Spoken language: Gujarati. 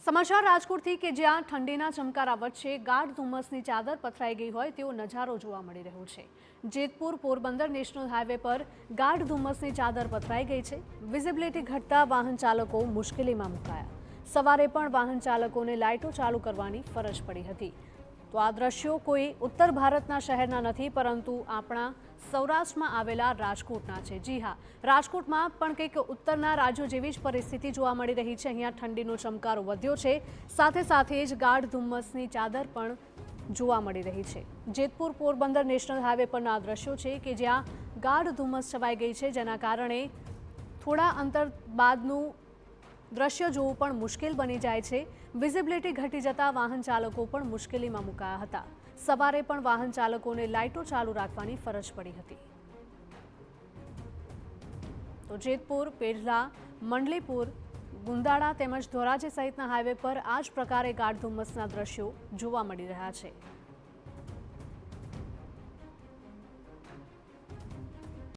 સમાચાર રાજકોટથી કે જ્યાં ઠંડીના ચમકારા વચ્ચે ગાઢ ધુમ્મસની ચાદર પથરાઈ ગઈ હોય તેવો નજારો જોવા મળી રહ્યો છે। જેતપુર પોરબંદર નેશનલ હાઈવે પર ગાઢ ધુમ્મસની ચાદર પથરાઈ ગઈ છે। વિઝિબિલિટી ઘટતા વાહન ચાલકો મુશ્કેલીમાં મુકાયા। સવારે પણ વાહન ચાલકોને લાઇટો ચાલુ કરવાની ફરજ પડી હતી। તો આ દ્રશ્યો કોઈ ઉત્તર ભારતના શહેરના નથી, પરંતુ આપણા સૌરાષ્ટ્રમાં આવેલા રાજકોટના છે। જી હા, રાજકોટમાં પણ કંઈક ઉત્તરના રાજ્યો જેવી જ પરિસ્થિતિ જોવા મળી રહી છે। અહીંયા ઠંડીનો ચમકારો વધ્યો છે, સાથે સાથે જ ગાઢ ધુમ્મસની ચાદર પણ જોવા મળી રહી છે। જેતપુર પોરબંદર નેશનલ હાઈવે પરના આ દ્રશ્યો છે કે જ્યાં ગાઢ ધુમ્મસ છવાઈ ગઈ છે, જેના કારણે થોડા અંતર બાદનું દ્રશ્ય જોવું પણ મુશ્કેલ બની જાય છે। વિઝિબિલિટી ઘટી જતા વાહન ચાલકો પણ મુશ્કેલીમાં મુકાયા હતા। સવારે પણ વાહન ચાલકોને લાઇટો ચાલુ રાખવાની ફરજ પડી હતી। તો જેતપુર, પેઢલા, મંડલીપુર, ગુંદાળા તેમજ ધોરાજી સહિતના હાઈવે પર આ જ પ્રકારે ગાઢ ધુમ્મસના દ્રશ્યો જોવા મળી રહ્યા છે।